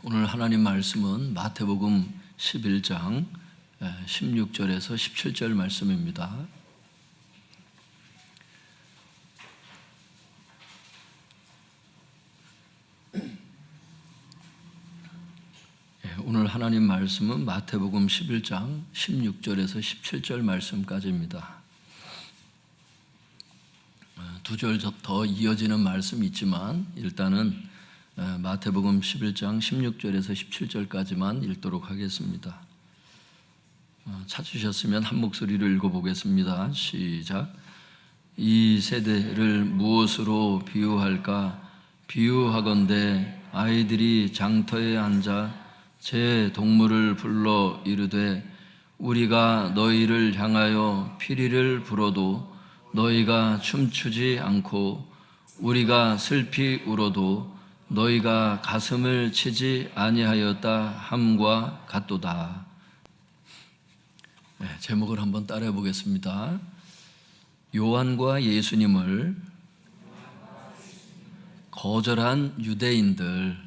오늘 하나님 말씀은 마태복음 11장 16절에서 17절 말씀입니다. 오늘 하나님 말씀은 마태복음 11장 16절에서 17절 말씀까지입니다. 두 절 더 이어지는 말씀이 있지만 일단은 마태복음 11장 16절에서 17절까지만 읽도록 하겠습니다. 찾으셨으면 한 목소리로 읽어보겠습니다. 시작. 이 세대를 무엇으로 비유할까? 비유하건대 아이들이 장터에 앉아 제 동물을 불러 이르되 우리가 너희를 향하여 피리를 불어도 너희가 춤추지 않고 우리가 슬피 울어도 너희가 가슴을 치지 아니하였다 함과 같도다. 제목을 한번 따라해 보겠습니다. 요한과 예수님을 거절한 유대인들.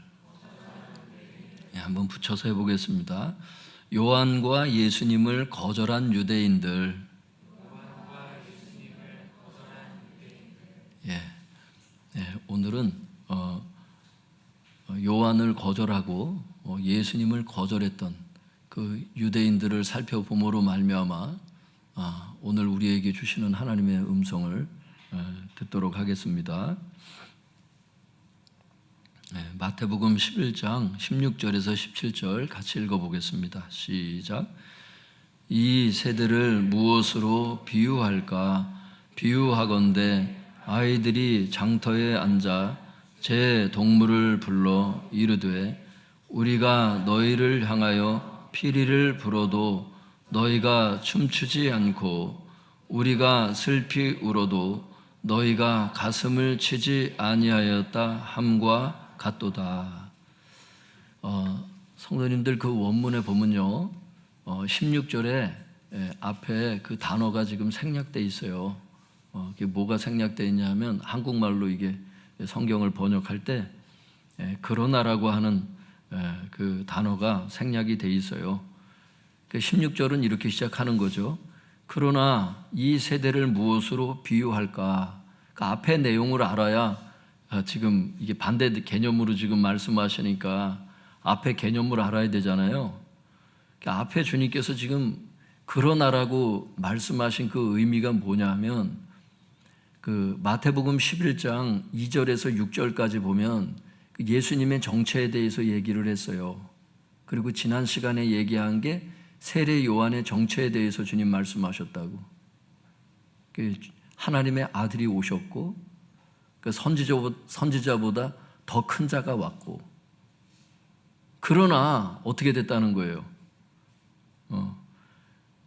한번 붙여서 해보겠습니다. 요한과 예수님을 거절한 유대인들. 오늘은 요한을 거절하고 예수님을 거절했던 그 유대인들을 살펴봄으로 말미암아 오늘 우리에게 주시는 하나님의 음성을 듣도록 하겠습니다. 마태복음 11장 16절에서 17절 같이 읽어보겠습니다. 시작. 이 세대를 무엇으로 비유할까? 비유하건대 아이들이 장터에 앉아 제 동물을 불러 이르되 우리가 너희를 향하여 피리를 불어도 너희가 춤추지 않고 우리가 슬피 울어도 너희가 가슴을 치지 아니하였다 함과 같도다. 성도님들 그 원문에 보면요 16절에 앞에 그 단어가 지금 생략되어 있어요. 이게 뭐가 생략되어 있냐면 한국말로 이게 성경을 번역할 때 그러나라고 하는 그 단어가 생략이 되어 있어요. 16절은 이렇게 시작하는 거죠. 그러나 이 세대를 무엇으로 비유할까? 그 앞에 내용을 알아야 지금 이게 반대 개념으로 지금 말씀하시니까 앞에 개념을 알아야 되잖아요. 앞에 주님께서 지금 그러나라고 말씀하신 그 의미가 뭐냐 하면 그 마태복음 11장 2절에서 6절까지 보면 예수님의 정체에 대해서 얘기를 했어요. 그리고 지난 시간에 얘기한 게 세례 요한의 정체에 대해서 주님 말씀하셨다고. 하나님의 아들이 오셨고 선지자보다 더 큰 자가 왔고 그러나 어떻게 됐다는 거예요?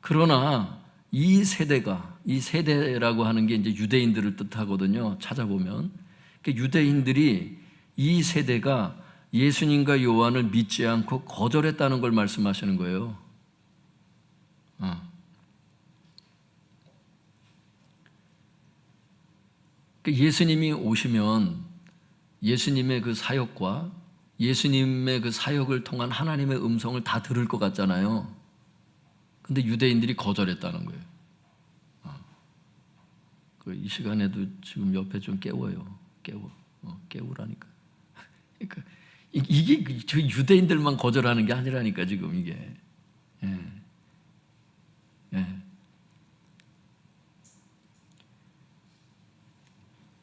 그러나 이 세대라고 하는 게 이제 유대인들을 뜻하거든요. 찾아보면 유대인들이 이 세대가 예수님과 요한을 믿지 않고 거절했다는 걸 말씀하시는 거예요. 예수님이 오시면 예수님의 그 사역과 예수님의 그 사역을 통한 하나님의 음성을 다 들을 것 같잖아요. 근데 유대인들이 거절했다는 거예요. 이 시간에도 지금 옆에 좀 깨워요. 깨우라니까. 그러니까 이게 저 유대인들만 거절하는 게 아니라니까 지금 이게.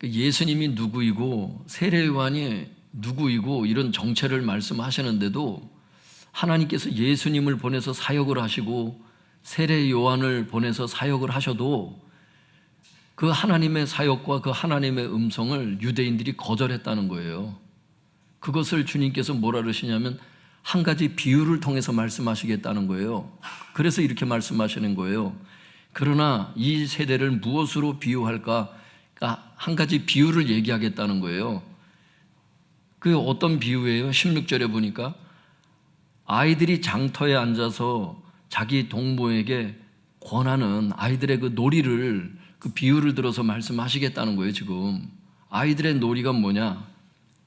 예수님이 누구이고 세례 요한이 누구이고 이런 정체를 말씀하시는데도 하나님께서 예수님을 보내서 사역을 하시고 세례 요한을 보내서 사역을 하셔도 그 하나님의 사역과 그 하나님의 음성을 유대인들이 거절했다는 거예요. 그것을 주님께서 뭐라 그러시냐면 한 가지 비유를 통해서 말씀하시겠다는 거예요. 그래서 이렇게 말씀하시는 거예요. 그러나 이 세대를 무엇으로 비유할까? 그러니까 한 가지 비유를 얘기하겠다는 거예요. 그 어떤 비유예요? 16절에 보니까 아이들이 장터에 앉아서 자기 동무에게 권하는 아이들의 그 놀이를 그 비유를 들어서 말씀하시겠다는 거예요. 지금 아이들의 놀이가 뭐냐?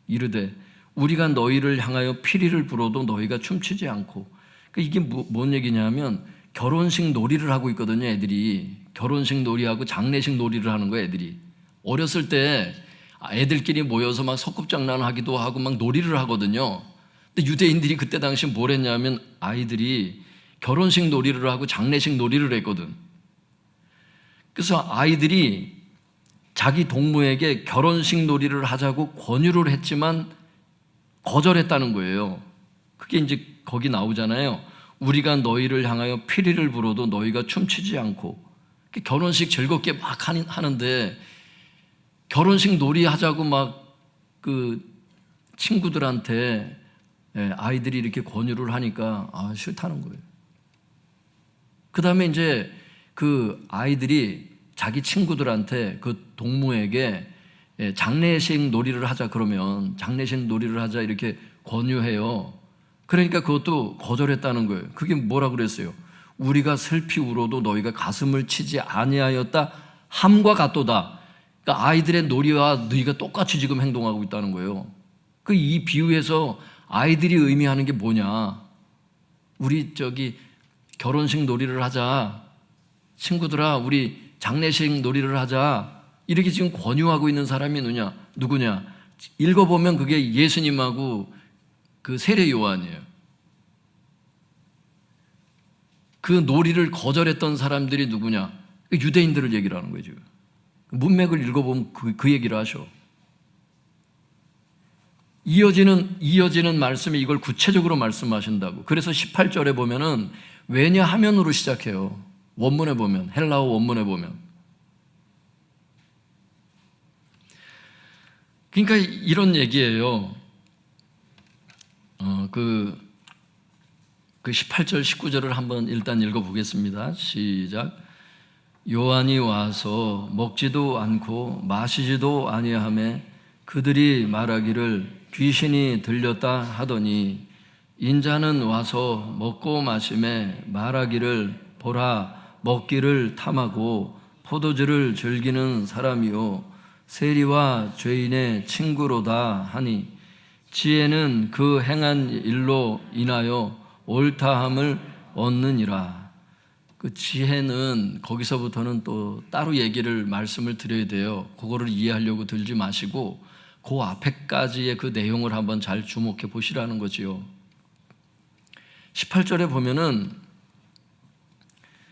이르되 우리가 너희를 향하여 피리를 불어도 너희가 춤추지 않고. 그러니까 이게 뭔 얘기냐면 결혼식 놀이를 하고 있거든요. 애들이 결혼식 놀이하고 장례식 놀이를 하는 거예요. 애들이 어렸을 때 애들끼리 모여서 막 소꿉장난하기도 하고 막 놀이를 하거든요. 근데 유대인들이 그때 당시 뭘 했냐면 아이들이 결혼식 놀이를 하고 장례식 놀이를 했거든. 그래서 아이들이 자기 동무에게 결혼식 놀이를 하자고 권유를 했지만 거절했다는 거예요. 그게 이제 거기 나오잖아요. 우리가 너희를 향하여 피리를 불어도 너희가 춤추지 않고. 결혼식 즐겁게 막 하는데 결혼식 놀이 하자고 막 그 친구들한테 아이들이 이렇게 권유를 하니까 싫다는 거예요. 그 다음에 이제 그 아이들이 자기 친구들한테 그 동무에게 장례식 놀이를 하자 그러면 장례식 놀이를 하자 이렇게 권유해요. 그러니까 그것도 거절했다는 거예요. 그게 뭐라 그랬어요? 우리가 슬피 울어도 너희가 가슴을 치지 아니하였다 함과 같도다. 그러니까 아이들의 놀이와 너희가 똑같이 지금 행동하고 있다는 거예요. 그 이 비유에서 아이들이 의미하는 게 뭐냐? 우리 결혼식 놀이를 하자. 친구들아, 우리 장례식 놀이를 하자. 이렇게 지금 권유하고 있는 사람이 누구냐? 읽어보면 그게 예수님하고 그 세례 요한이에요. 그 놀이를 거절했던 사람들이 누구냐? 유대인들을 얘기를 하는 거죠. 문맥을 읽어보면 그 얘기를 하셔. 이어지는 말씀이 이걸 구체적으로 말씀하신다고. 그래서 18절에 보면은 왜냐하면으로 시작해요. 원문에 보면, 헬라어 원문에 보면. 그러니까 이런 얘기예요. 그 18절, 19절을 한번 일단 읽어보겠습니다. 시작. 요한이 와서 먹지도 않고 마시지도 아니하매 그들이 말하기를 귀신이 들렸다 하더니 인자는 와서 먹고 마시매 말하기를 보라 먹기를 탐하고 포도주를 즐기는 사람이요 세리와 죄인의 친구로다 하니 지혜는 그 행한 일로 인하여 옳다함을 얻느니라. 그 지혜는 거기서부터는 또 따로 말씀을 드려야 돼요. 그거를 이해하려고 들지 마시고 그 앞에까지의 그 내용을 한번 잘 주목해 보시라는 거지요. 18절에 보면은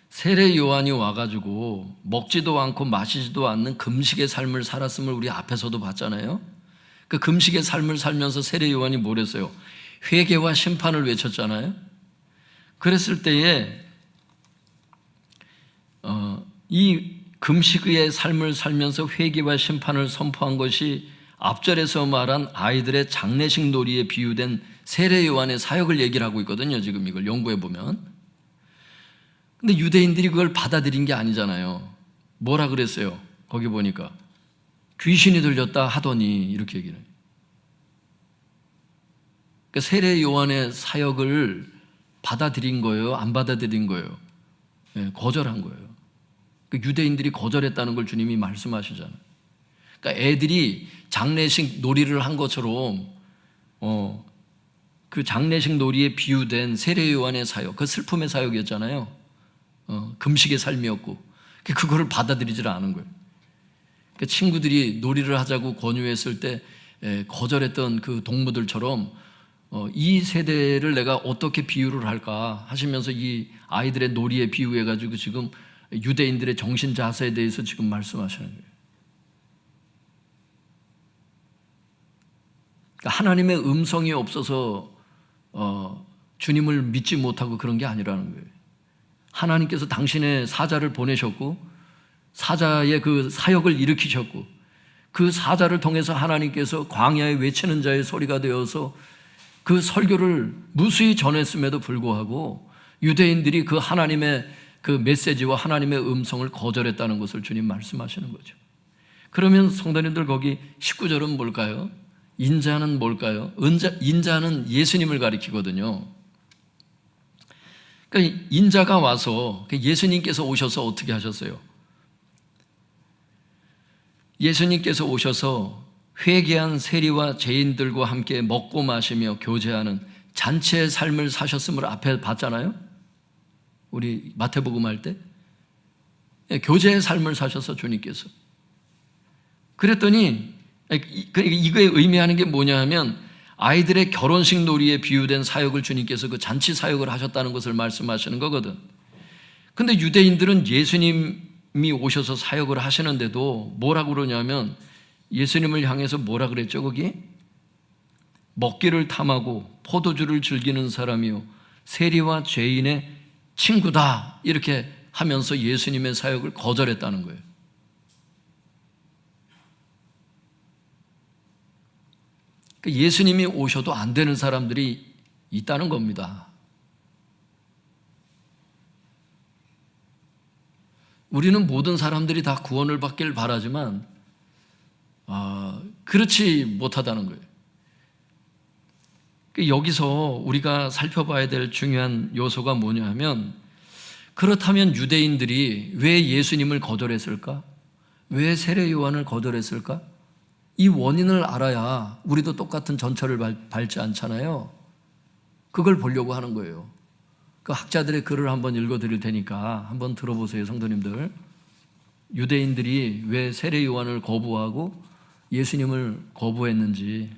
세례 요한이 와가지고 먹지도 않고 마시지도 않는 금식의 삶을 살았음을 우리 앞에서도 봤잖아요. 그 금식의 삶을 살면서 세례 요한이 뭘 했어요? 회개와 심판을 외쳤잖아요. 그랬을 때에 이 금식의 삶을 살면서 회개와 심판을 선포한 것이 앞절에서 말한 아이들의 장례식 놀이에 비유된 세례 요한의 사역을 얘기를 하고 있거든요. 지금 이걸 연구해 보면. 근데 유대인들이 그걸 받아들인 게 아니잖아요. 뭐라 그랬어요? 거기 보니까 귀신이 들렸다 하더니 이렇게 얘기를 해요. 그러니까 세례 요한의 사역을 받아들인 거예요? 안 받아들인 거예요? 네, 거절한 거예요. 그러니까 유대인들이 거절했다는 걸 주님이 말씀하시잖아요. 그러니까 애들이 장례식 놀이를 한 것처럼 그 장례식 놀이에 비유된 세례 요한의 사역, 그 슬픔의 사역이었잖아요. 금식의 삶이었고 그거를 받아들이질 않은 거예요. 그러니까 친구들이 놀이를 하자고 권유했을 때 거절했던 그 동무들처럼 이 세대를 내가 어떻게 비유를 할까 하시면서 이 아이들의 놀이에 비유해가지고 지금 유대인들의 정신 자세에 대해서 지금 말씀하시는 거예요. 그러니까 하나님의 음성이 없어서 주님을 믿지 못하고 그런 게 아니라는 거예요. 하나님께서 당신의 사자를 보내셨고 사자의 그 사역을 일으키셨고 그 사자를 통해서 하나님께서 광야에 외치는 자의 소리가 되어서 그 설교를 무수히 전했음에도 불구하고 유대인들이 그 하나님의 그 메시지와 하나님의 음성을 거절했다는 것을 주님 말씀하시는 거죠. 그러면 성도님들 거기 19절은 뭘까요? 인자는 뭘까요? 인자는 예수님을 가리키거든요. 그러니까 인자가 와서 예수님께서 오셔서 어떻게 하셨어요? 예수님께서 오셔서 회개한 세리와 죄인들과 함께 먹고 마시며 교제하는 잔치의 삶을 사셨음을 앞에 봤잖아요. 우리 마태복음 할 때 교제의 삶을 사셔서 주님께서. 그랬더니 이거에 의미하는 게 뭐냐 하면 아이들의 결혼식 놀이에 비유된 사역을 주님께서 그 잔치 사역을 하셨다는 것을 말씀하시는 거거든. 근데 유대인들은 예수님이 오셔서 사역을 하시는데도 뭐라고 그러냐면 예수님을 향해서 뭐라 그랬죠? 거기 먹기를 탐하고 포도주를 즐기는 사람이요 세리와 죄인의 친구다 이렇게 하면서 예수님의 사역을 거절했다는 거예요. 예수님이 오셔도 안 되는 사람들이 있다는 겁니다. 우리는 모든 사람들이 다 구원을 받길 바라지만 그렇지 못하다는 거예요. 여기서 우리가 살펴봐야 될 중요한 요소가 뭐냐 하면 그렇다면 유대인들이 왜 예수님을 거절했을까? 왜 세례 요한을 거절했을까? 이 원인을 알아야 우리도 똑같은 전철을 밟지 않잖아요. 그걸 보려고 하는 거예요. 그 학자들의 글을 한번 읽어드릴 테니까 한번 들어보세요, 성도님들. 유대인들이 왜 세례 요한을 거부하고 예수님을 거부했는지.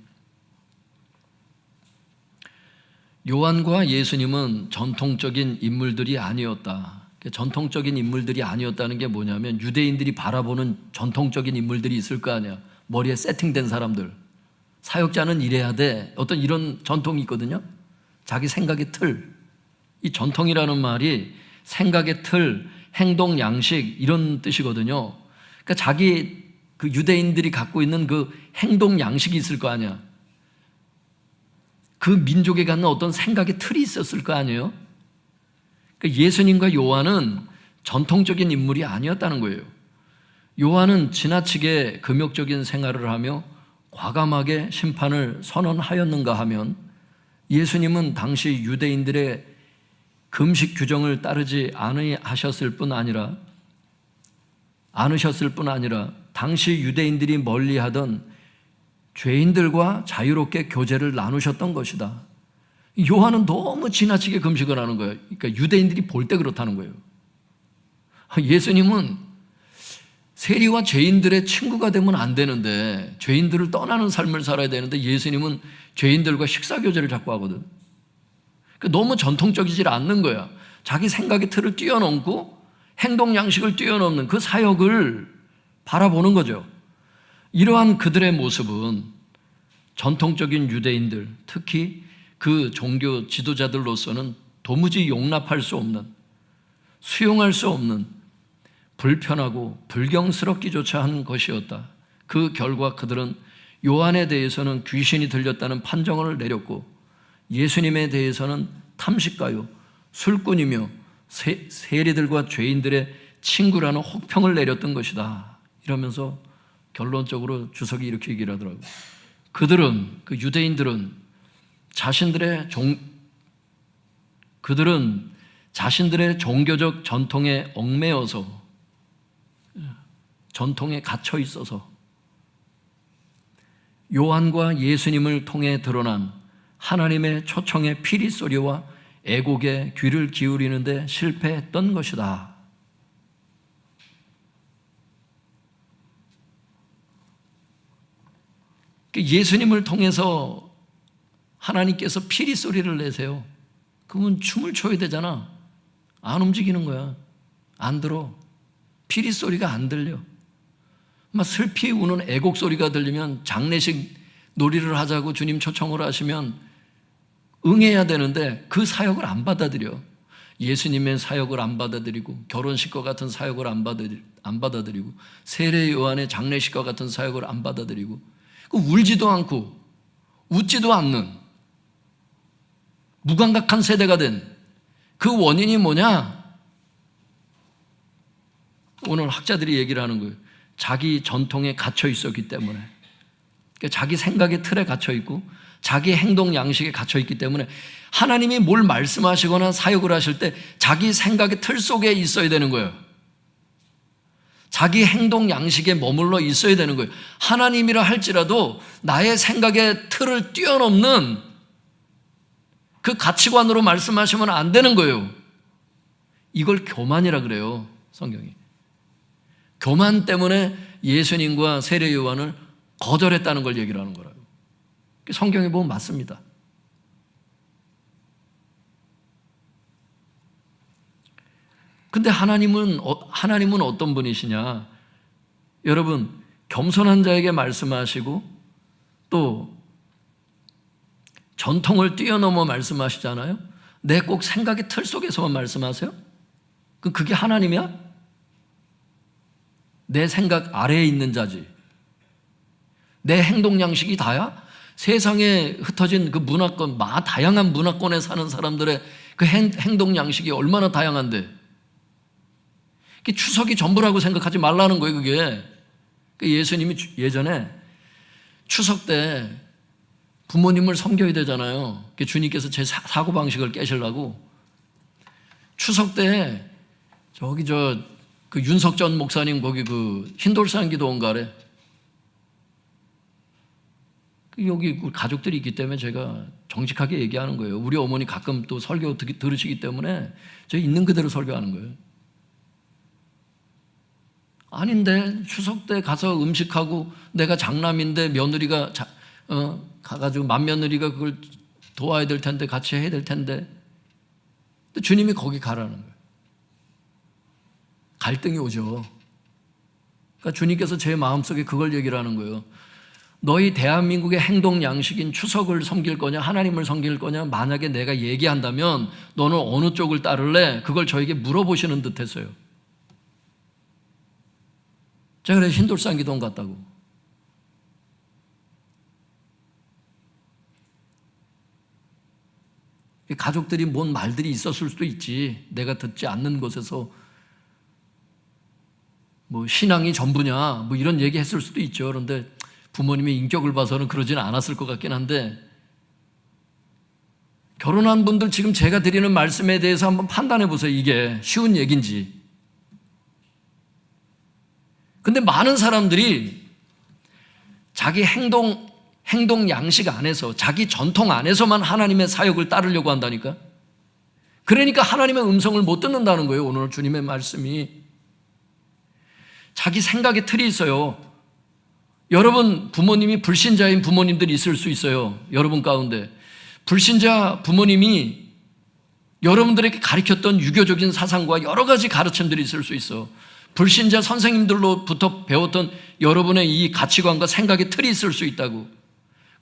요한과 예수님은 전통적인 인물들이 아니었다. 전통적인 인물들이 아니었다는 게 뭐냐면 유대인들이 바라보는 전통적인 인물들이 있을 거 아니야. 머리에 세팅된 사람들. 사역자는 이래야 돼. 어떤 이런 전통이 있거든요. 자기 생각의 틀. 이 전통이라는 말이 생각의 틀, 행동 양식 이런 뜻이거든요. 그러니까 자기 그 유대인들이 갖고 있는 그 행동 양식이 있을 거 아니야. 그 민족에 갖는 어떤 생각의 틀이 있었을 거 아니에요. 그러니까 예수님과 요한은 전통적인 인물이 아니었다는 거예요. 요한은 지나치게 금욕적인 생활을 하며 과감하게 심판을 선언하였는가 하면 예수님은 당시 유대인들의 금식 규정을 따르지 않으셨을 뿐 아니라 당시 유대인들이 멀리하던 죄인들과 자유롭게 교제를 나누셨던 것이다. 요한은 너무 지나치게 금식을 하는 거예요. 그러니까 유대인들이 볼 때 그렇다는 거예요. 예수님은 세리와 죄인들의 친구가 되면 안 되는데 죄인들을 떠나는 삶을 살아야 되는데 예수님은 죄인들과 식사교제를 자꾸 하거든. 그러니까 너무 전통적이질 않는 거야. 자기 생각의 틀을 뛰어넘고 행동 양식을 뛰어넘는 그 사역을 바라보는 거죠. 이러한 그들의 모습은 전통적인 유대인들, 특히 그 종교 지도자들로서는 도무지 용납할 수 없는, 수용할 수 없는 불편하고 불경스럽기조차 하는 것이었다. 그 결과 그들은 요한에 대해서는 귀신이 들렸다는 판정을 내렸고 예수님에 대해서는 탐식가요, 술꾼이며 세리들과 죄인들의 친구라는 혹평을 내렸던 것이다. 이러면서 결론적으로 주석이 이렇게 얘기를 하더라고요. 그들은, 그 유대인들은 자신들의 종교적 전통에 얽매여서 전통에 갇혀 있어서 요한과 예수님을 통해 드러난 하나님의 초청의 피리 소리와 애곡에 귀를 기울이는데 실패했던 것이다. 예수님을 통해서 하나님께서 피리 소리를 내세요. 그러면 춤을 춰야 되잖아. 안 움직이는 거야. 안 들어. 피리 소리가 안 들려. 막 슬피 우는 애곡 소리가 들리면 장례식 놀이를 하자고 주님 초청을 하시면 응해야 되는데 그 사역을 안 받아들여. 예수님의 사역을 안 받아들이고 결혼식과 같은 사역을 안 받아들이고 세례 요한의 장례식과 같은 사역을 안 받아들이고 울지도 않고 웃지도 않는 무감각한 세대가 된 그 원인이 뭐냐? 오늘 학자들이 얘기를 하는 거예요. 자기 전통에 갇혀 있었기 때문에, 그러니까 자기 생각의 틀에 갇혀 있고 자기 행동 양식에 갇혀 있기 때문에 하나님이 뭘 말씀하시거나 사역을 하실 때 자기 생각의 틀 속에 있어야 되는 거예요. 자기 행동 양식에 머물러 있어야 되는 거예요. 하나님이라 할지라도 나의 생각의 틀을 뛰어넘는 그 가치관으로 말씀하시면 안 되는 거예요. 이걸 교만이라 그래요, 성경이. 교만 때문에 예수님과 세례 요한을 거절했다는 걸 얘기를 하는 거라고. 성경에 보면 맞습니다. 근데 하나님은 어떤 분이시냐? 여러분, 겸손한 자에게 말씀하시고 또 전통을 뛰어넘어 말씀하시잖아요. 내 꼭 생각의 틀 속에서만 말씀하세요? 그게 하나님이야? 내 생각 아래에 있는 자지. 내 행동 양식이 다야? 세상에 흩어진 그 문화권, 다양한 문화권에 사는 사람들의 그 행동 양식이 얼마나 다양한데, 추석이 전부라고 생각하지 말라는 거예요, 그게. 예수님이 예전에 추석 때 부모님을 섬겨야 되잖아요. 주님께서 제 사고방식을 깨시려고 추석 때 그 윤석전 목사님 거기 그 흰돌산 기도원가래. 여기 가족들이 있기 때문에 제가 정직하게 얘기하는 거예요. 우리 어머니 가끔 또 설교 들으시기 때문에 저 있는 그대로 설교하는 거예요. 아닌데 추석 때 가서 음식하고 내가 장남인데 며느리가 가가지고 맏며느리가 그걸 도와야 될 텐데 같이 해야 될 텐데 주님이 거기 가라는 거예요. 갈등이 오죠. 그러니까 주님께서 제 마음속에 그걸 얘기를 하는 거예요. 너희 대한민국의 행동 양식인 추석을 섬길 거냐 하나님을 섬길 거냐 만약에 내가 얘기한다면 너는 어느 쪽을 따를래? 그걸 저에게 물어보시는 듯 했어요. 제가 그래서 흰돌산 기도원 갔다고. 가족들이 뭔 말들이 있었을 수도 있지. 내가 듣지 않는 곳에서 신앙이 전부냐 이런 얘기 했을 수도 있죠. 그런데 부모님의 인격을 봐서는 그러지는 않았을 것 같긴 한데, 결혼한 분들 지금 제가 드리는 말씀에 대해서 한번 판단해 보세요. 이게 쉬운 얘기인지. 근데 많은 사람들이 자기 행동 양식 안에서, 자기 전통 안에서만 하나님의 사역을 따르려고 한다니까. 그러니까 하나님의 음성을 못 듣는다는 거예요. 오늘 주님의 말씀이. 자기 생각의 틀이 있어요. 여러분 부모님이 불신자인 부모님들이 있을 수 있어요. 여러분 가운데 불신자 부모님이 여러분들에게 가르쳤던 유교적인 사상과 여러 가지 가르침들이 있을 수 있어. 불신자 선생님들로부터 배웠던 여러분의 이 가치관과 생각의 틀이 있을 수 있다고.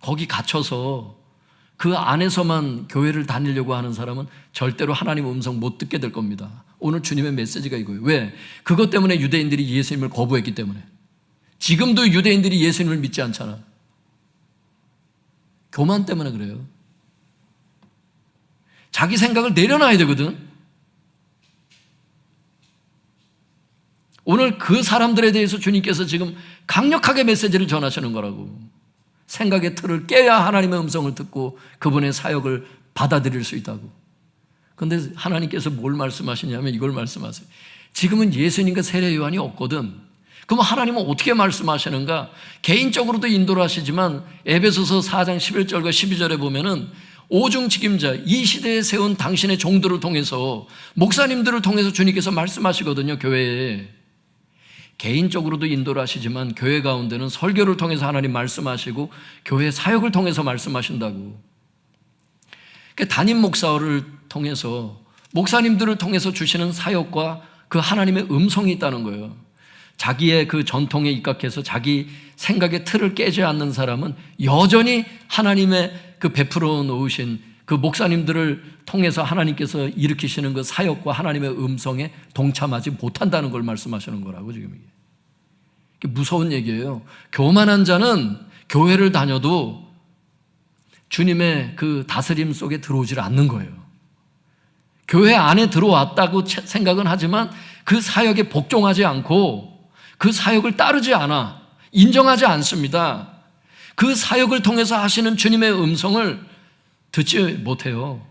거기 갇혀서 그 안에서만 교회를 다니려고 하는 사람은 절대로 하나님의 음성 못 듣게 될 겁니다. 오늘 주님의 메시지가 이거예요. 왜? 그것 때문에 유대인들이 예수님을 거부했기 때문에. 지금도 유대인들이 예수님을 믿지 않잖아. 교만 때문에 그래요. 자기 생각을 내려놔야 되거든. 오늘 그 사람들에 대해서 주님께서 지금 강력하게 메시지를 전하시는 거라고. 생각의 틀을 깨야 하나님의 음성을 듣고 그분의 사역을 받아들일 수 있다고. 그런데 하나님께서 뭘 말씀하시냐면 이걸 말씀하세요. 지금은 예수님과 세례 요한이 없거든. 그럼 하나님은 어떻게 말씀하시는가? 개인적으로도 인도를 하시지만 에베소서 4장 11절과 12절에 보면은 오중직임자, 이 시대에 세운 당신의 종들을 통해서, 목사님들을 통해서 주님께서 말씀하시거든요. 교회에. 개인적으로도 인도를 하시지만 교회 가운데는 설교를 통해서 하나님 말씀하시고 교회 사역을 통해서 말씀하신다고. 그러니까 담임 목사를 통해서, 목사님들을 통해서 주시는 사역과 그 하나님의 음성이 있다는 거예요. 자기의 그 전통에 입각해서 자기 생각의 틀을 깨지 않는 사람은 여전히 하나님의 그 베풀어 놓으신 그 목사님들을 통해서 하나님께서 일으키시는 그 사역과 하나님의 음성에 동참하지 못한다는 걸 말씀하시는 거라고. 지금 이게 무서운 얘기예요. 교만한 자는 교회를 다녀도 주님의 그 다스림 속에 들어오질 않는 거예요. 교회 안에 들어왔다고 생각은 하지만 그 사역에 복종하지 않고 그 사역을 따르지 않아, 인정하지 않습니다. 그 사역을 통해서 하시는 주님의 음성을 듣지 못해요.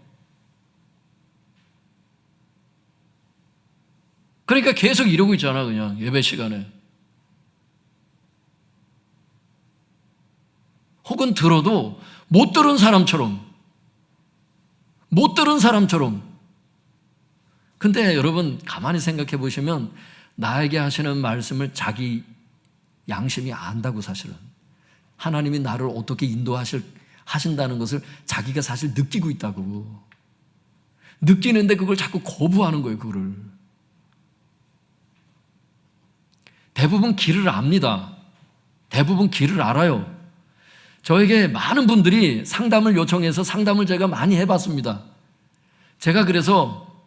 그러니까 계속 이러고 있잖아, 그냥 예배 시간에. 혹은 들어도 못 들은 사람처럼. 근데 여러분 가만히 생각해 보시면 나에게 하시는 말씀을 자기 양심이 안다고. 사실은 하나님이 나를 어떻게 하신다는 것을 자기가 사실 느끼고 있다고. 느끼는데 그걸 자꾸 거부하는 거예요. 그거를 대부분 길을 압니다. 대부분 길을 알아요. 저에게 많은 분들이 상담을 요청해서 상담을 제가 많이 해봤습니다. 제가 그래서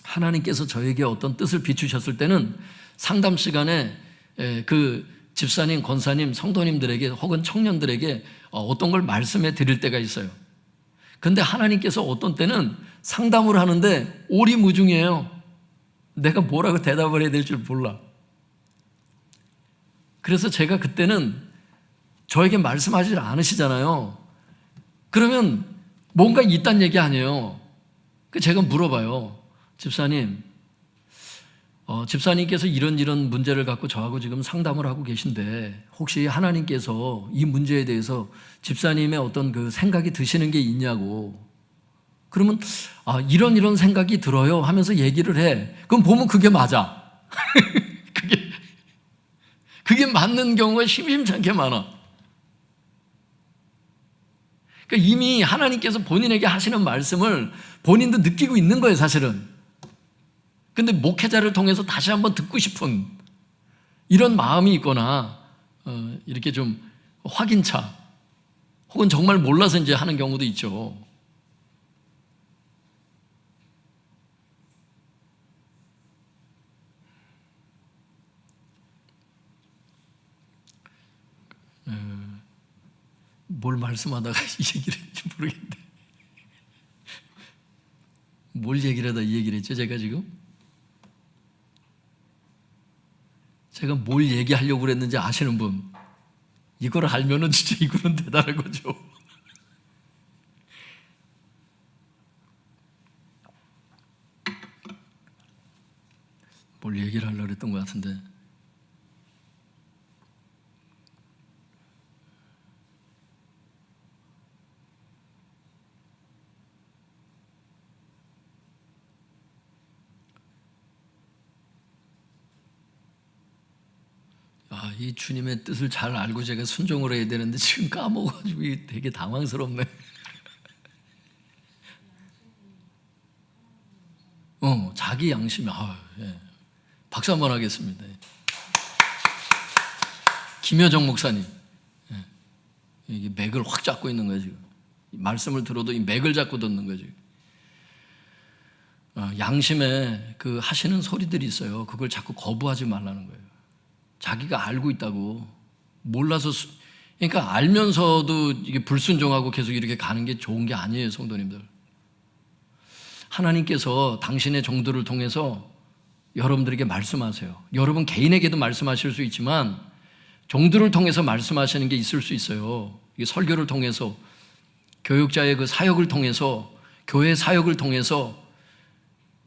하나님께서 저에게 어떤 뜻을 비추셨을 때는 상담 시간에 그 집사님, 권사님, 성도님들에게 혹은 청년들에게 어떤 걸 말씀해 드릴 때가 있어요. 근데 하나님께서 어떤 때는 상담을 하는데 오리무중이에요. 내가 뭐라고 대답을 해야 될 줄 몰라. 그래서 제가 그때는 저에게 말씀하지 않으시잖아요. 그러면 뭔가 있단 얘기 아니에요. 제가 물어봐요. 집사님, 집사님께서 이런 문제를 갖고 저하고 지금 상담을 하고 계신데 혹시 하나님께서 이 문제에 대해서 집사님의 어떤 그 생각이 드시는 게 있냐고. 그러면 이런 생각이 들어요 하면서 얘기를 해. 그럼 보면 그게 맞아. 그게 맞는 경우가 심심찮게 많아. 그러니까 이미 하나님께서 본인에게 하시는 말씀을 본인도 느끼고 있는 거예요, 사실은. 근데 목회자를 통해서 다시 한번 듣고 싶은 이런 마음이 있거나 이렇게 좀 확인차 혹은 정말 몰라서 이제 하는 경우도 있죠. 뭘 말씀하다가 이 얘기를 했는지 모르겠는데 뭘 얘기를 하다 이 얘기를 했죠, 제가 지금? 제가 뭘 얘기하려고 그랬는지 아시는 분? 이걸 알면은 진짜 이거는 대단한 거죠. 뭘 얘기를 하려고 그랬던 것 같은데. 이 주님의 뜻을 잘 알고 제가 순종을 해야 되는데 지금 까먹어가지고 되게 당황스럽네. 자기 양심이. 예. 박수 한번 하겠습니다. 김여정 목사님, 예. 이게 맥을 확 잡고 있는 거예요 지금. 말씀을 들어도 이 맥을 잡고 듣는 거죠. 양심에 그 하시는 소리들이 있어요. 그걸 자꾸 거부하지 말라는 거예요. 자기가 알고 있다고. 몰라서 그러니까 알면서도 이게 불순종하고 계속 이렇게 가는 게 좋은 게 아니에요, 성도님들. 하나님께서 당신의 종들을 통해서 여러분들에게 말씀하세요. 여러분 개인에게도 말씀하실 수 있지만 종들을 통해서 말씀하시는 게 있을 수 있어요. 이게 설교를 통해서, 교육자의 그 사역을 통해서, 교회 사역을 통해서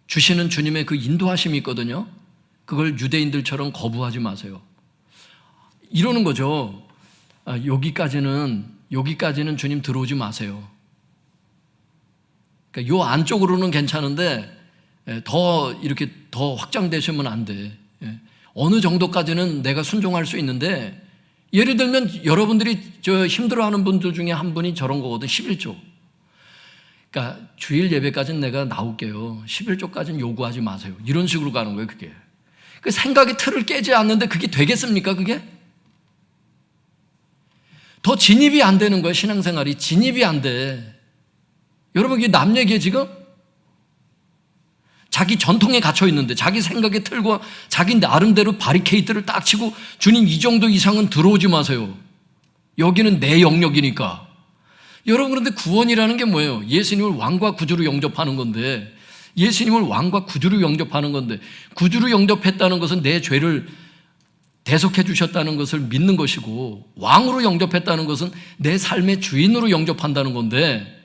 주시는 주님의 그 인도하심이 있거든요. 그걸 유대인들처럼 거부하지 마세요. 이러는 거죠. 여기까지는 주님 들어오지 마세요. 그러니까 요 안쪽으로는 괜찮은데 더 이렇게 더 확장되시면 안 돼. 어느 정도까지는 내가 순종할 수 있는데, 예를 들면 여러분들이 저 힘들어하는 분들 중에 한 분이 저런 거거든. 11조. 그러니까 주일 예배까지는 내가 나올게요. 11조까지는 요구하지 마세요. 이런 식으로 가는 거예요, 그게. 그 생각의 틀을 깨지 않는데 그게 되겠습니까, 그게? 더 진입이 안 되는 거예요, 신앙생활이. 진입이 안 돼. 여러분, 이게 남 얘기예요, 지금? 자기 전통에 갇혀 있는데, 자기 생각의 틀과 자기 나름대로 바리케이트를 딱 치고 주님 이 정도 이상은 들어오지 마세요. 여기는 내 영역이니까. 여러분, 그런데 구원이라는 게 뭐예요? 예수님을 왕과 구주로 영접하는 건데, 예수님을 왕과 구주로 영접하는 건데, 구주로 영접했다는 것은 내 죄를 대속해 주셨다는 것을 믿는 것이고, 왕으로 영접했다는 것은 내 삶의 주인으로 영접한다는 건데,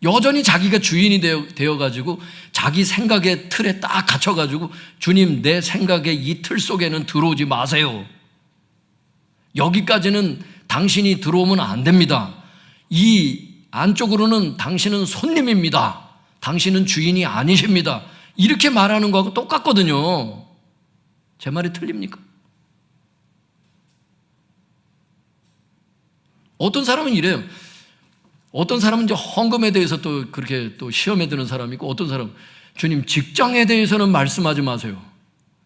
여전히 자기가 주인이 되어가지고 자기 생각의 틀에 딱 갇혀가지고 주님 내 생각의 이 틀 속에는 들어오지 마세요. 여기까지는 당신이 들어오면 안 됩니다. 이 안쪽으로는 당신은 손님입니다. 당신은 주인이 아니십니다. 이렇게 말하는 거하고 똑같거든요. 제 말이 틀립니까? 어떤 사람은 이래요. 어떤 사람은 이제 헌금에 대해서 또 그렇게 또 시험에 드는 사람이 있고, 어떤 사람은 주님 직장에 대해서는 말씀하지 마세요.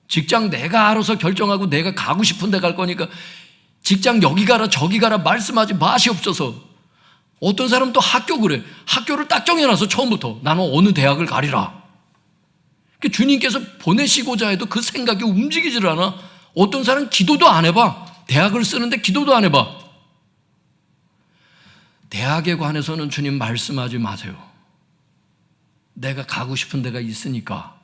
직장 내가 알아서 결정하고 내가 가고 싶은 데 갈 거니까 직장 여기 가라 저기 가라 말씀하지 마시옵소서. 어떤 사람은 또 학교 그래. 학교를 딱 정해놔서 처음부터 나는 어느 대학을 가리라. 주님께서 보내시고자 해도 그 생각이 움직이질 않아. 어떤 사람은 기도도 안 해봐. 대학을 쓰는데 기도도 안 해봐. 대학에 관해서는 주님 말씀하지 마세요. 내가 가고 싶은 데가 있으니까.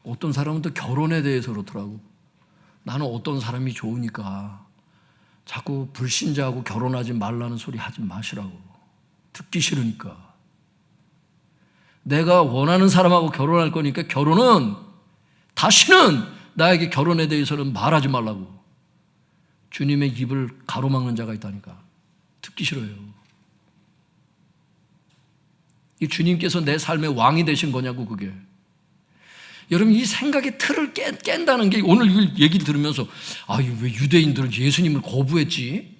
어떤 사람은 또 결혼에 대해서 그렇더라고. 나는 어떤 사람이 좋으니까 자꾸 불신자하고 결혼하지 말라는 소리 하지 마시라고. 듣기 싫으니까. 내가 원하는 사람하고 결혼할 거니까 결혼은 다시는 나에게 결혼에 대해서는 말하지 말라고. 주님의 입을 가로막는 자가 있다니까. 듣기 싫어요. 이 주님께서 내 삶의 왕이 되신 거냐고 그게. 여러분 이 생각의 틀을 깬다는 게, 오늘 이 얘기를 들으면서 왜 유대인들은 예수님을 거부했지?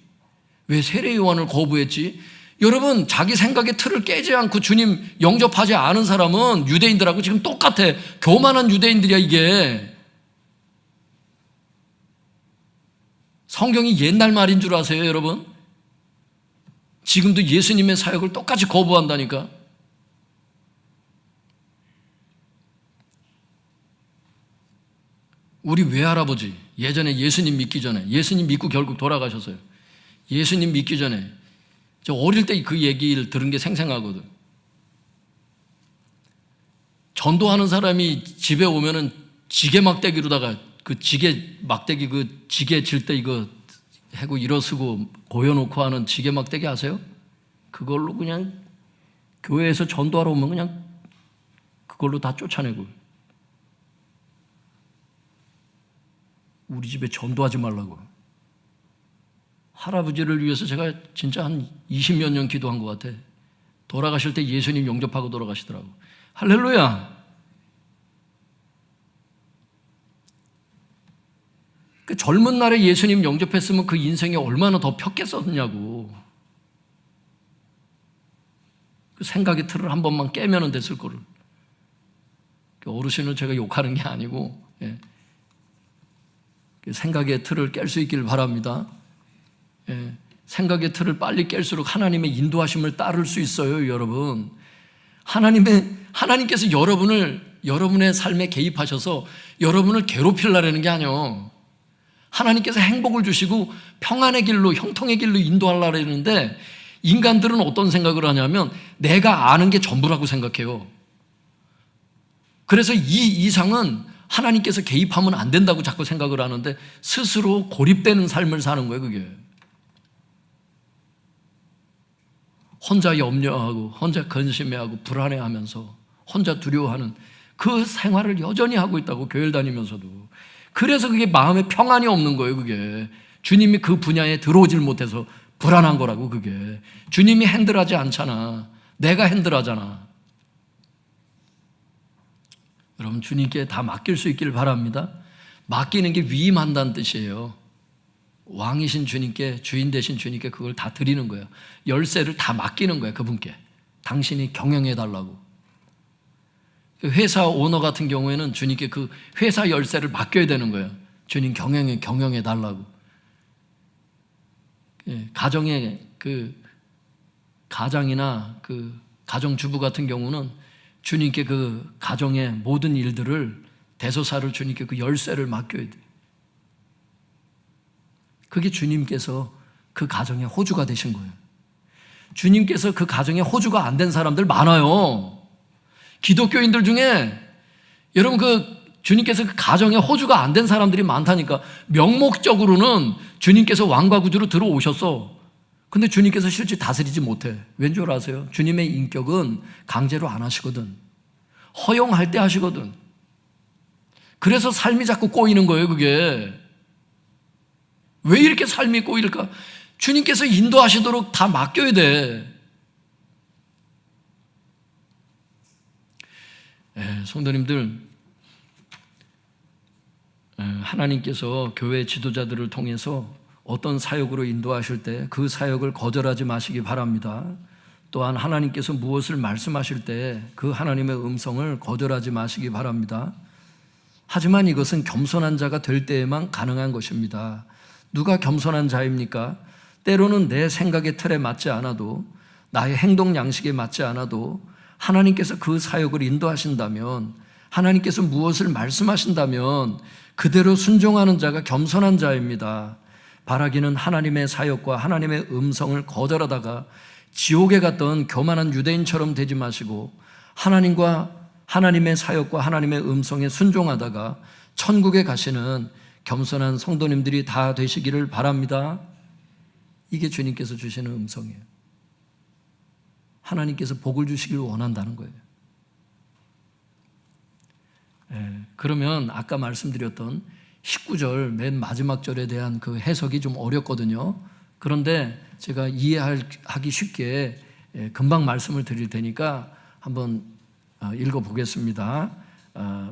왜 세례 요한을 거부했지? 여러분 자기 생각의 틀을 깨지 않고 주님 영접하지 않은 사람은 유대인들하고 지금 똑같아. 교만한 유대인들이야 이게. 성경이 옛날 말인 줄 아세요 여러분? 지금도 예수님의 사역을 똑같이 거부한다니까. 우리 외할아버지 예전에 예수님 믿기 전에, 예수님 믿고 결국 돌아가셨어요. 예수님 믿기 전에 저 어릴 때 그 얘기를 들은 게 생생하거든. 전도하는 사람이 집에 오면은 지게 막대기로다가 그 지게 막대기 그 지게 질 때 이거 해고 일어서고 고여놓고 하는 지게 막대기 아세요? 그걸로 그냥 교회에서 전도하러 오면 그냥 그걸로 다 쫓아내고. 우리 집에 전도하지 말라고. 할아버지를 위해서 제가 진짜 한 20몇 년 기도한 것 같아. 돌아가실 때 예수님 영접하고 돌아가시더라고. 할렐루야. 그 젊은 날에 예수님 영접했으면 그 인생이 얼마나 더 폈겠었냐고. 그 생각의 틀을 한 번만 깨면 됐을 거를. 어르신을 제가 욕하는 게 아니고, 생각의 틀을 깰 수 있기를 바랍니다. 생각의 틀을 빨리 깰수록 하나님의 인도하심을 따를 수 있어요, 여러분. 하나님께서 여러분의 삶에 개입하셔서 여러분을 괴롭히려는 게 아니에요. 하나님께서 행복을 주시고 평안의 길로, 형통의 길로 인도하려는데, 인간들은 어떤 생각을 하냐면 내가 아는 게 전부라고 생각해요. 그래서 이 이상은 하나님께서 개입하면 안 된다고 자꾸 생각을 하는데 스스로 고립되는 삶을 사는 거예요, 그게. 혼자 염려하고 혼자 근심해하고 불안해하면서 혼자 두려워하는 그 생활을 여전히 하고 있다고, 교회를 다니면서도. 그래서 그게 마음에 평안이 없는 거예요, 그게. 주님이 그 분야에 들어오질 못해서 불안한 거라고, 그게. 주님이 핸들하지 않잖아. 내가 핸들하잖아. 여러분 주님께 다 맡길 수 있기를 바랍니다. 맡기는 게 위임한다는 뜻이에요. 왕이신 주님께, 주인 되신 주님께 그걸 다 드리는 거예요. 열쇠를 다 맡기는 거예요, 그분께. 당신이 경영해 달라고. 회사 오너 같은 경우에는 주님께 그 회사 열쇠를 맡겨야 되는 거예요. 주님 경영해 달라고. 가정의 가장이나 가정주부 같은 경우는 주님께 그 가정의 모든 일들을, 대소사를 주님께 그 열쇠를 맡겨야 돼요. 그게 주님께서 그 가정의 호주가 되신 거예요. 주님께서 그 가정의 호주가 안 된 사람들 많아요. 기독교인들 중에 여러분 주님께서 그 가정의 호주가 안 된 사람들이 많다니까. 명목적으로는 주님께서 왕과 구주로 들어오셨어. 근데 주님께서 실제 다스리지 못해. 왠 줄 아세요? 주님의 인격은 강제로 안 하시거든. 허용할 때 하시거든. 그래서 삶이 자꾸 꼬이는 거예요, 그게. 왜 이렇게 삶이 꼬일까? 주님께서 인도하시도록 다 맡겨야 돼. 성도님들, 하나님께서 교회 지도자들을 통해서 어떤 사역으로 인도하실 때 그 사역을 거절하지 마시기 바랍니다. 또한 하나님께서 무엇을 말씀하실 때 그 하나님의 음성을 거절하지 마시기 바랍니다. 하지만 이것은 겸손한 자가 될 때에만 가능한 것입니다. 누가 겸손한 자입니까? 때로는 내 생각의 틀에 맞지 않아도, 나의 행동 양식에 맞지 않아도 하나님께서 그 사역을 인도하신다면, 하나님께서 무엇을 말씀하신다면 그대로 순종하는 자가 겸손한 자입니다. 바라기는 하나님의 사역과 하나님의 음성을 거절하다가 지옥에 갔던 교만한 유대인처럼 되지 마시고, 하나님의 사역과 하나님의 음성에 순종하다가 천국에 가시는 겸손한 성도님들이 다 되시기를 바랍니다. 이게 주님께서 주시는 음성이에요. 하나님께서 복을 주시길 원한다는 거예요. 그러면 아까 말씀드렸던 19절 맨 마지막 절에 대한 그 해석이 좀 어렵거든요. 그런데 제가 이해하기 쉽게 금방 말씀을 드릴 테니까 한번 읽어보겠습니다.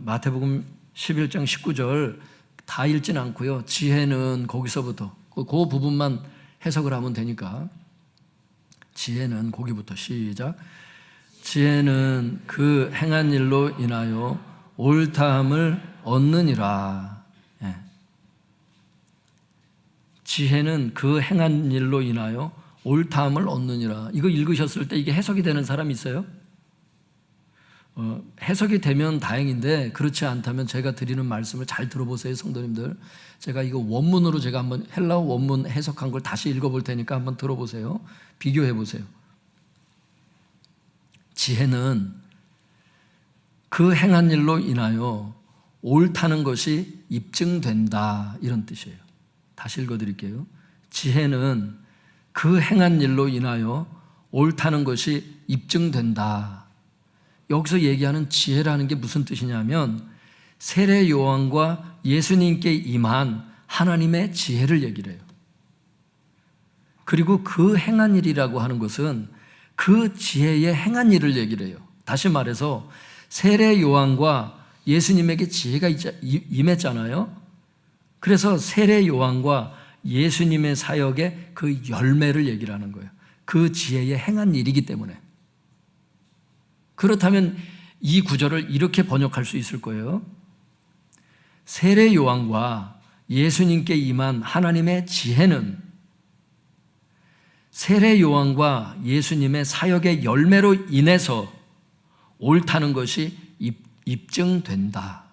마태복음 11장 19절 다 읽진 않고요. 지혜는 거기서부터 그 부분만 해석을 하면 되니까, 지혜는 거기부터 시작. 지혜는 그 행한 일로 인하여 옳다함을 얻느니라. 지혜는 그 행한 일로 인하여 옳다함을 얻느니라. 이거 읽으셨을 때 이게 해석이 되는 사람 있어요? 해석이 되면 다행인데 그렇지 않다면 제가 드리는 말씀을 잘 들어보세요, 성도님들. 제가 이거 원문으로 제가 한번 헬라어 원문 해석한 걸 다시 읽어볼 테니까 한번 들어보세요. 비교해 보세요. 지혜는 그 행한 일로 인하여 옳다는 것이 입증된다, 이런 뜻이에요. 다시 읽어드릴게요. 지혜는 그 행한 일로 인하여 옳다는 것이 입증된다. 여기서 얘기하는 지혜라는 게 무슨 뜻이냐면 세례 요한과 예수님께 임한 하나님의 지혜를 얘기를 해요. 그리고 그 행한 일이라고 하는 것은 그 지혜의 행한 일을 얘기를 해요. 다시 말해서 세례 요한과 예수님에게 지혜가 임했잖아요. 그래서 세례 요한과 예수님의 사역의 그 열매를 얘기를 하는 거예요. 그 지혜의 행한 일이기 때문에. 그렇다면 이 구절을 이렇게 번역할 수 있을 거예요. 세례 요한과 예수님께 임한 하나님의 지혜는 세례 요한과 예수님의 사역의 열매로 인해서 옳다는 것이 입증된다.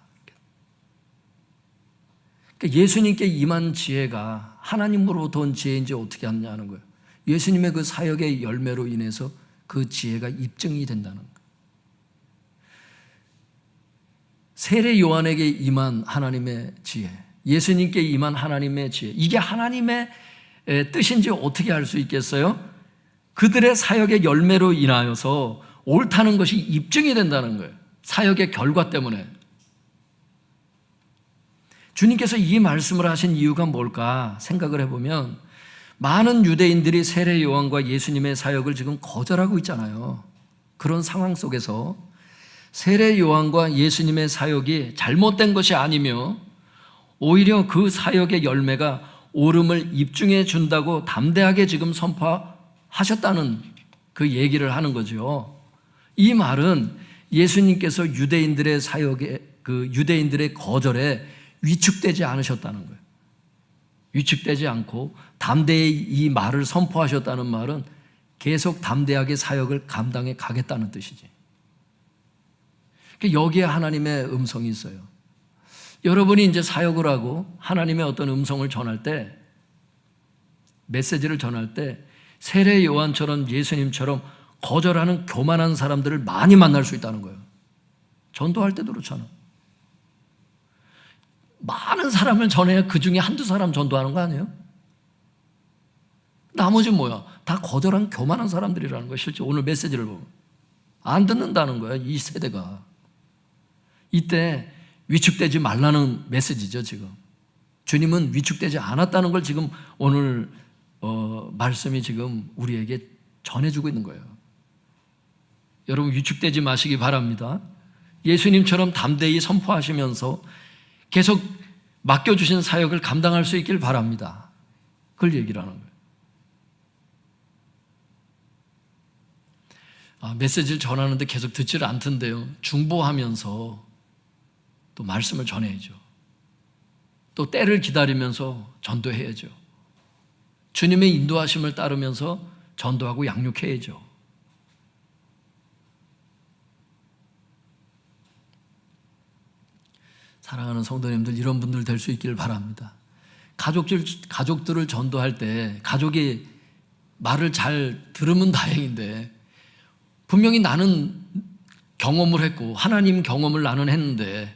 그러니까 예수님께 임한 지혜가 하나님으로부터 온 지혜인지 어떻게 하느냐는 거예요. 예수님의 그 사역의 열매로 인해서 그 지혜가 입증이 된다는 거예요. 세례 요한에게 임한 하나님의 지혜, 예수님께 임한 하나님의 지혜, 이게 하나님의 뜻인지 어떻게 알 수 있겠어요? 그들의 사역의 열매로 인하여서 옳다는 것이 입증이 된다는 거예요. 사역의 결과 때문에. 주님께서 이 말씀을 하신 이유가 뭘까 생각을 해보면, 많은 유대인들이 세례 요한과 예수님의 사역을 지금 거절하고 있잖아요. 그런 상황 속에서 세례 요한과 예수님의 사역이 잘못된 것이 아니며 오히려 그 사역의 열매가 옳음을 입증해 준다고 담대하게 지금 선포하셨다는 그 얘기를 하는 거죠. 이 말은 예수님께서 유대인들의 사역에, 그 유대인들의 거절에 위축되지 않으셨다는 거예요. 위축되지 않고 담대히 이 말을 선포하셨다는 말은 계속 담대하게 사역을 감당해 가겠다는 뜻이지. 여기에 하나님의 음성이 있어요. 여러분이 이제 사역을 하고 하나님의 어떤 음성을 전할 때, 메시지를 전할 때 세례 요한처럼 예수님처럼 거절하는 교만한 사람들을 많이 만날 수 있다는 거예요. 전도할 때도 그렇잖아. 많은 사람을 전해야 그 중에 한두 사람 전도하는 거 아니에요? 나머지는 뭐야? 다 거절한 교만한 사람들이라는 거야. 실제 오늘 메시지를 보면 안 듣는다는 거야, 이 세대가. 이때 위축되지 말라는 메시지죠. 지금 주님은 위축되지 않았다는 걸 지금 오늘 말씀이 지금 우리에게 전해주고 있는 거예요. 여러분 위축되지 마시기 바랍니다. 예수님처럼 담대히 선포하시면서 계속 맡겨주신 사역을 감당할 수 있길 바랍니다. 그걸 얘기를 하는 거예요. 메시지를 전하는데 계속 듣지를 않던데요. 중보하면서 또 말씀을 전해야죠. 또 때를 기다리면서 전도해야죠. 주님의 인도하심을 따르면서 전도하고 양육해야죠. 사랑하는 성도님들, 이런 분들 될 수 있기를 바랍니다. 가족들을 전도할 때 가족이 말을 잘 들으면 다행인데, 분명히 나는 경험을 했고 하나님 경험을 나는 했는데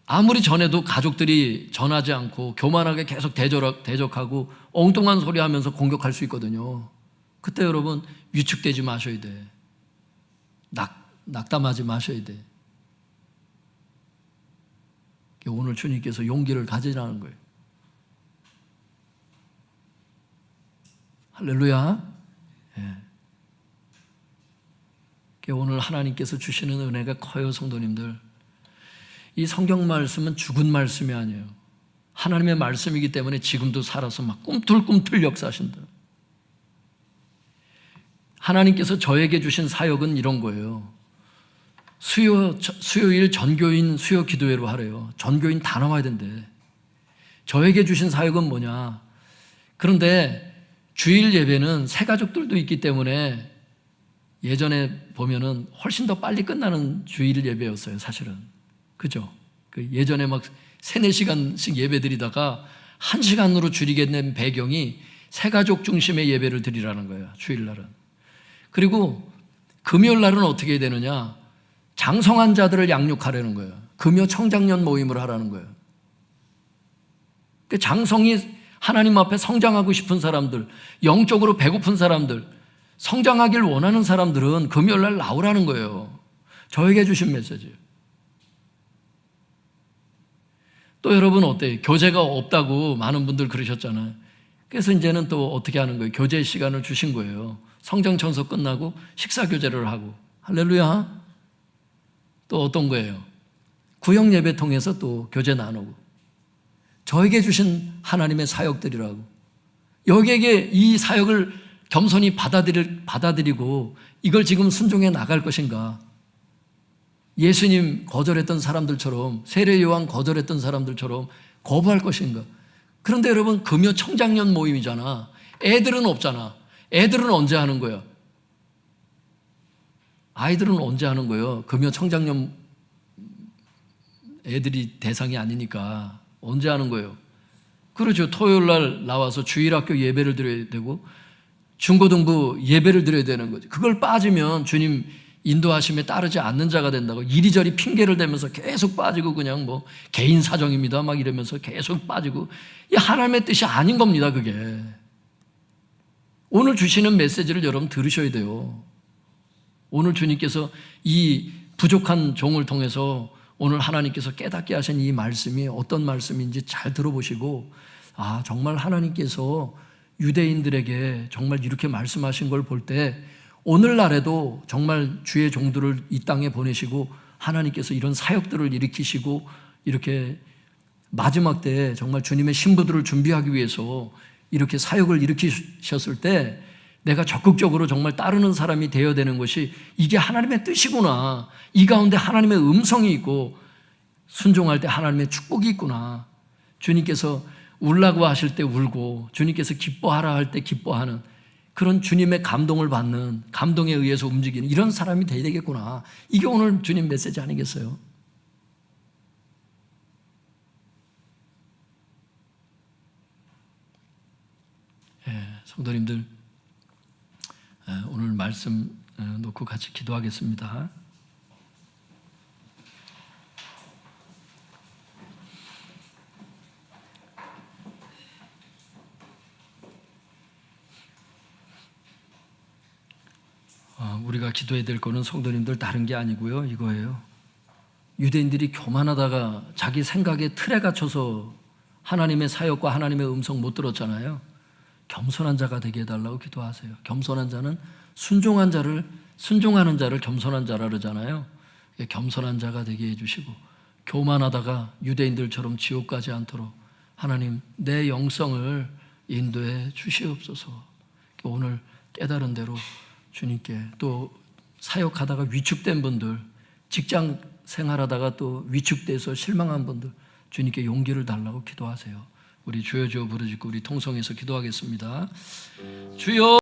아무리 전해도 가족들이 전하지 않고 교만하게 계속 대적하고 엉뚱한 소리 하면서 공격할 수 있거든요. 그때 여러분 위축되지 마셔야 돼. 낙담하지 마셔야 돼. 오늘 주님께서 용기를 가지라는 거예요. 할렐루야. 예. 오늘 하나님께서 주시는 은혜가 커요, 성도님들. 이 성경 말씀은 죽은 말씀이 아니에요. 하나님의 말씀이기 때문에 지금도 살아서 막 꿈틀꿈틀 역사하신다. 하나님께서 저에게 주신 사역은 이런 거예요. 수요일 전교인 수요 기도회로 하래요. 전교인 다 나와야 된대. 저에게 주신 사역은 뭐냐? 그런데 주일 예배는 새 가족들도 있기 때문에 예전에 보면은 훨씬 더 빨리 끝나는 주일 예배였어요, 사실은. 그죠? 예전에 막 3-4시간씩 예배 드리다가 1시간으로 줄이게 된 배경이 새가족 중심의 예배를 드리라는 거예요, 주일날은. 그리고 금요일날은 어떻게 해야 되느냐? 장성한 자들을 양육하려는 거예요. 금요 청장년 모임을 하라는 거예요. 장성이 하나님 앞에 성장하고 싶은 사람들, 영적으로 배고픈 사람들, 성장하길 원하는 사람들은 금요일날 나오라는 거예요. 저에게 주신 메시지예요. 또 여러분 어때요? 교재가 없다고 많은 분들 그러셨잖아요. 그래서 이제는 또 어떻게 하는 거예요? 교재 시간을 주신 거예요. 성경천서 끝나고 식사교제를 하고. 할렐루야. 또 어떤 거예요? 구역예배 통해서 또 교제 나누고. 저에게 주신 하나님의 사역들이라고. 여기에게 이 사역을 겸손히 받아들이고 이걸 지금 순종해 나갈 것인가? 예수님 거절했던 사람들처럼, 세례 요한 거절했던 사람들처럼 거부할 것인가? 그런데 여러분 금요 청장년 모임이잖아. 애들은 없잖아. 애들은 언제 하는 거야? 아이들은 언제 하는 거예요? 금요 청장년 애들이 대상이 아니니까 언제 하는 거예요? 그렇죠. 토요일 날 나와서 주일학교 예배를 드려야 되고 중고등부 예배를 드려야 되는 거죠. 그걸 빠지면 주님 인도하심에 따르지 않는 자가 된다고 이리저리 핑계를 대면서 계속 빠지고 그냥 뭐 개인 사정입니다 막 이러면서 계속 빠지고, 이 하나님의 뜻이 아닌 겁니다. 그게 오늘 주시는 메시지를 여러분 들으셔야 돼요. 오늘 주님께서 이 부족한 종을 통해서 오늘 하나님께서 깨닫게 하신 이 말씀이 어떤 말씀인지 잘 들어보시고, 정말 하나님께서 유대인들에게 정말 이렇게 말씀하신 걸 볼 때 오늘날에도 정말 주의 종들을 이 땅에 보내시고 하나님께서 이런 사역들을 일으키시고 이렇게 마지막 때에 정말 주님의 신부들을 준비하기 위해서 이렇게 사역을 일으키셨을 때 내가 적극적으로 정말 따르는 사람이 되어야 되는 것이 이게 하나님의 뜻이구나. 이 가운데 하나님의 음성이 있고 순종할 때 하나님의 축복이 있구나. 주님께서 울라고 하실 때 울고 주님께서 기뻐하라 할 때 기뻐하는 그런 주님의 감동을 받는, 감동에 의해서 움직이는 이런 사람이 되어야 되겠구나. 이게 오늘 주님 메시지 아니겠어요? 성도님들, 오늘 말씀 놓고 같이 기도하겠습니다. 우리가 기도해야 될 거는 성도님들 다른 게 아니고요. 이거예요. 유대인들이 교만하다가 자기 생각에 틀에 갇혀서 하나님의 사역과 하나님의 음성 못 들었잖아요. 겸손한 자가 되게 해달라고 기도하세요. 겸손한 자는 순종하는 자를 겸손한 자라 그러잖아요. 겸손한 자가 되게 해주시고, 교만하다가 유대인들처럼 지옥 가지 않도록 하나님 내 영성을 인도해 주시옵소서. 오늘 깨달은 대로 주님께, 또 사역하다가 위축된 분들, 직장 생활하다가 또 위축돼서 실망한 분들, 주님께 용기를 달라고 기도하세요. 우리 주여 주여 부르짖고 우리 통성해서 기도하겠습니다. 주여.